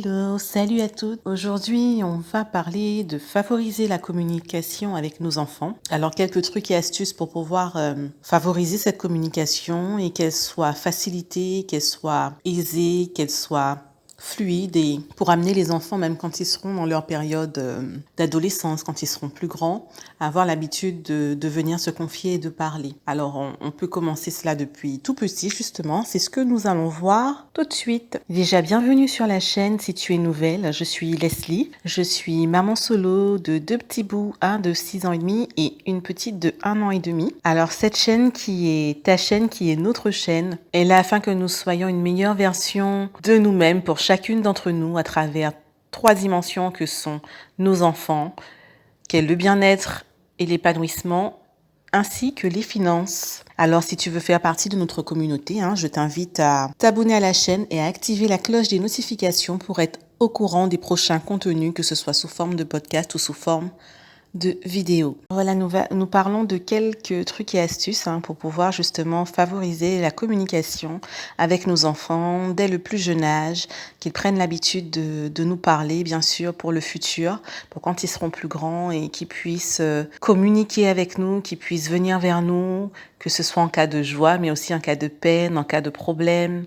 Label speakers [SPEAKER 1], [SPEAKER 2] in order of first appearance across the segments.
[SPEAKER 1] Hello, salut à toutes. Aujourd'hui, on va parler de favoriser la communication avec nos enfants. Alors, quelques trucs et astuces pour pouvoir favoriser cette communication et qu'elle soit facilitée, qu'elle soit aisée, qu'elle soit fluide et pour amener les enfants, même quand ils seront dans leur période d'adolescence, quand ils seront plus grands, à avoir l'habitude de venir se confier et de parler. Alors, on peut commencer cela depuis tout petit, justement. C'est ce que nous allons voir tout de suite. Déjà, bienvenue sur la chaîne si tu es nouvelle. Je suis Leslie. Je suis maman solo de 2 petits bouts, un de 6 ans et demi et une petite de 1 an et demi. Alors, cette chaîne qui est ta chaîne, qui est notre chaîne, est là afin que nous soyons une meilleure version de nous-mêmes pour chacune d'entre nous à travers 3 dimensions que sont nos enfants, qu'est le bien-être et l'épanouissement, ainsi que les finances. Alors, si tu veux faire partie de notre communauté, je t'invite à t'abonner à la chaîne et à activer la cloche des notifications pour être au courant des prochains contenus, que ce soit sous forme de podcast ou sous forme de vidéos. Voilà, nous parlons de quelques trucs et astuces pour pouvoir justement favoriser la communication avec nos enfants dès le plus jeune âge, qu'ils prennent l'habitude de nous parler, bien sûr, pour le futur, pour quand ils seront plus grands et qu'ils puissent communiquer avec nous, qu'ils puissent venir vers nous, que ce soit en cas de joie, mais aussi en cas de peine, en cas de problème.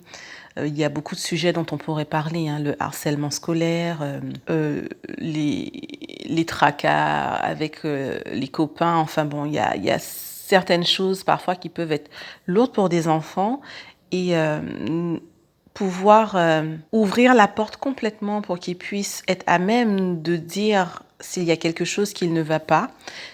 [SPEAKER 1] Il y a beaucoup de sujets dont on pourrait parler, le harcèlement scolaire, les tracas avec les copains. Enfin bon, il y a certaines choses parfois qui peuvent être lourdes pour des enfants et pouvoir ouvrir la porte complètement pour qu'ils puissent être à même de dire s'il y a quelque chose qui ne va pas,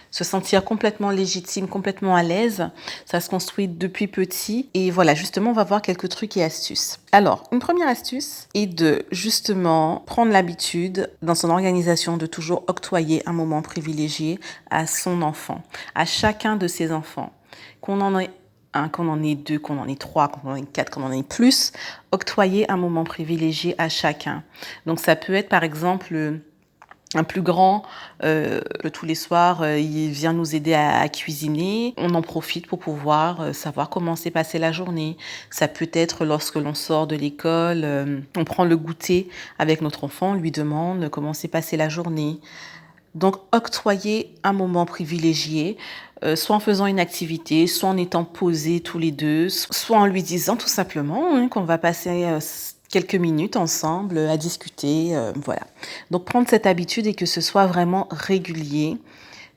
[SPEAKER 1] se sentir complètement légitime, complètement à l'aise. Ça se construit depuis petit. Et voilà, justement, on va voir quelques trucs et astuces. Alors, une première astuce est de justement prendre l'habitude dans son organisation de toujours octroyer un moment privilégié à son enfant, à chacun de ses enfants. Qu'on en ait qu'on en ait 2, qu'on en ait 3, qu'on en ait 4, qu'on en ait plus, octroyer un moment privilégié à chacun. Donc ça peut être par exemple un plus grand, tous les soirs, il vient nous aider à cuisiner. On en profite pour pouvoir savoir comment s'est passée la journée. Ça peut être lorsque l'on sort de l'école, on prend le goûter avec notre enfant, on lui demande comment s'est passée la journée. Donc, octroyer un moment privilégié, soit en faisant une activité, soit en étant posés tous les deux, soit en lui disant tout simplement qu'on va passer quelques minutes ensemble à discuter, voilà. Donc, prendre cette habitude et que ce soit vraiment régulier,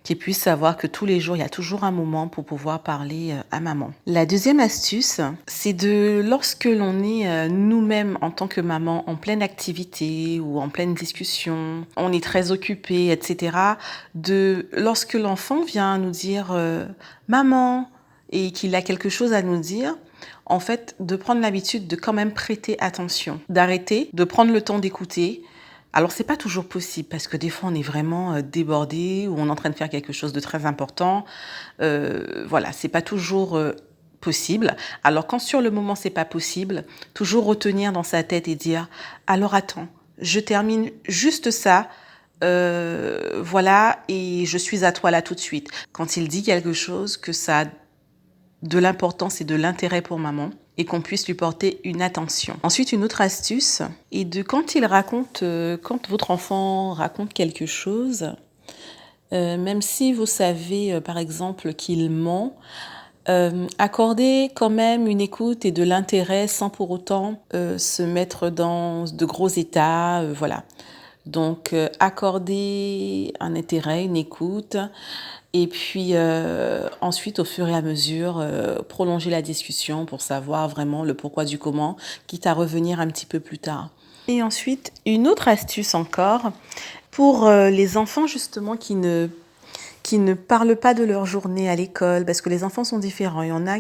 [SPEAKER 1] qu'ils puissent savoir que tous les jours, il y a toujours un moment pour pouvoir parler à maman. La deuxième astuce, c'est de, lorsque l'on est nous-mêmes en tant que maman en pleine activité ou en pleine discussion, on est très occupé, etc., lorsque l'enfant vient nous dire maman et qu'il a quelque chose à nous dire, en fait, de prendre l'habitude de quand même prêter attention, d'arrêter, de prendre le temps d'écouter. Alors, c'est pas toujours possible parce que des fois, on est vraiment débordé ou on est en train de faire quelque chose de très important. Voilà, c'est pas toujours possible. Alors, quand sur le moment, c'est pas possible, toujours retenir dans sa tête et dire « Alors, attends, je termine juste ça. Voilà, et je suis à toi là tout de suite. » Quand il dit quelque chose, que ça a de l'importance et de l'intérêt pour maman et qu'on puisse lui porter une attention. Ensuite, une autre astuce est de quand quand votre enfant raconte quelque chose, même si vous savez, par exemple, qu'il ment, accordez quand même une écoute et de l'intérêt sans pour autant se mettre dans de gros états, voilà. Donc, accorder un intérêt, une écoute, et puis ensuite, au fur et à mesure, prolonger la discussion pour savoir vraiment le pourquoi du comment, quitte à revenir un petit peu plus tard. Et ensuite, une autre astuce encore, pour les enfants justement qui ne parlent pas de leur journée à l'école, parce que les enfants sont différents. Il y en a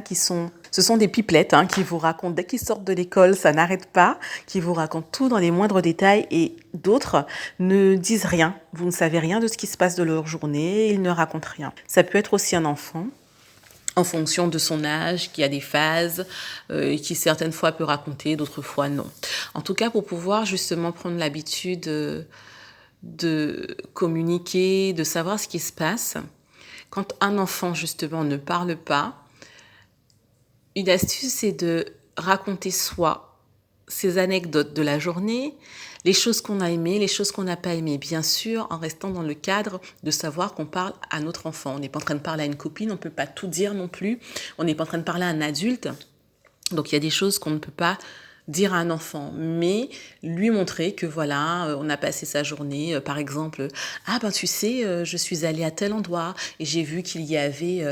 [SPEAKER 1] ce sont des pipelettes qui vous racontent, dès qu'ils sortent de l'école, ça n'arrête pas, qui vous racontent tout dans les moindres détails, et d'autres ne disent rien. Vous ne savez rien de ce qui se passe de leur journée, ils ne racontent rien. Ça peut être aussi un enfant, en fonction de son âge, qui a des phases, et qui certaines fois peut raconter, d'autres fois non. En tout cas, pour pouvoir justement prendre l'habitude de communiquer, de savoir ce qui se passe. Quand un enfant, justement, ne parle pas, une astuce, c'est de raconter soit ces anecdotes de la journée, les choses qu'on a aimées, les choses qu'on n'a pas aimées, bien sûr, en restant dans le cadre de savoir qu'on parle à notre enfant. On n'est pas en train de parler à une copine, on ne peut pas tout dire non plus. On n'est pas en train de parler à un adulte. Donc il y a des choses qu'on ne peut pas dire à un enfant, mais lui montrer que voilà, on a passé sa journée, par exemple, ah ben tu sais, je suis allée à tel endroit et j'ai vu qu'il y avait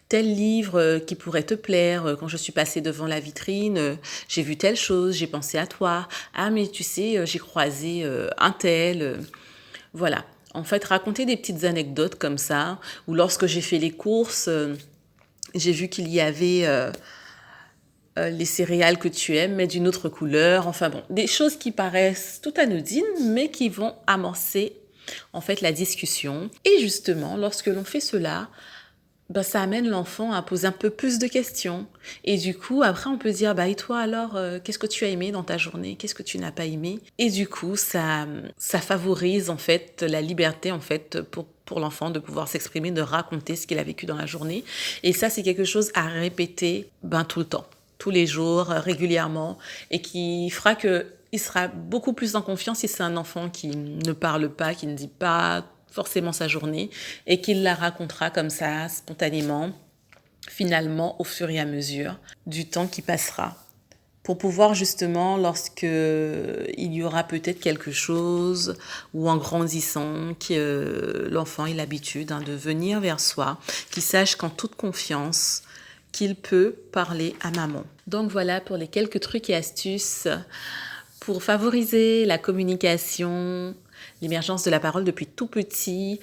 [SPEAKER 1] tel livre qui pourrait te plaire. Quand je suis passée devant la vitrine, j'ai vu telle chose, j'ai pensé à toi. Ah mais tu sais, j'ai croisé un tel. Voilà. En fait, raconter des petites anecdotes comme ça, ou lorsque j'ai fait les courses, j'ai vu qu'il y avait les céréales que tu aimes, mais d'une autre couleur. Enfin bon, des choses qui paraissent tout anodines, mais qui vont amorcer en fait la discussion. Et justement, lorsque l'on fait cela, ben, ça amène l'enfant à poser un peu plus de questions. Et du coup, après, on peut dire, bah, et toi alors, qu'est-ce que tu as aimé dans ta journée? Qu'est-ce que tu n'as pas aimé? Et du coup, ça favorise en fait la liberté en fait pour l'enfant de pouvoir s'exprimer, de raconter ce qu'il a vécu dans la journée. Et ça, c'est quelque chose à répéter ben, tout le temps, tous les jours, régulièrement, et qui fera que il sera beaucoup plus en confiance si c'est un enfant qui ne parle pas, qui ne dit pas forcément sa journée et qu'il la racontera comme ça, spontanément, finalement, au fur et à mesure du temps qui passera. Pour pouvoir justement, lorsque il y aura peut-être quelque chose ou en grandissant, que l'enfant ait l'habitude de venir vers soi, qu'il sache qu'en toute confiance, qu'il peut parler à maman. Donc voilà pour les quelques trucs et astuces pour favoriser la communication, l'émergence de la parole depuis tout petit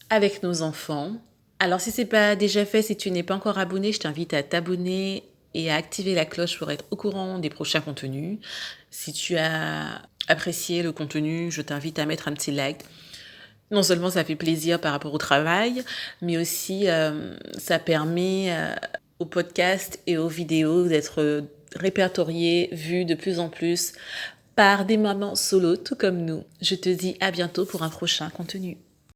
[SPEAKER 1] avec nos enfants. Alors si ce n'est pas déjà fait, si tu n'es pas encore abonné, je t'invite à t'abonner et à activer la cloche pour être au courant des prochains contenus. Si tu as apprécié le contenu, je t'invite à mettre un petit like. Non seulement ça fait plaisir par rapport au travail, mais aussi ça permet aux podcasts et aux vidéos d'être répertoriés, vus de plus en plus par des mamans solo, tout comme nous. Je te dis à bientôt pour un prochain contenu.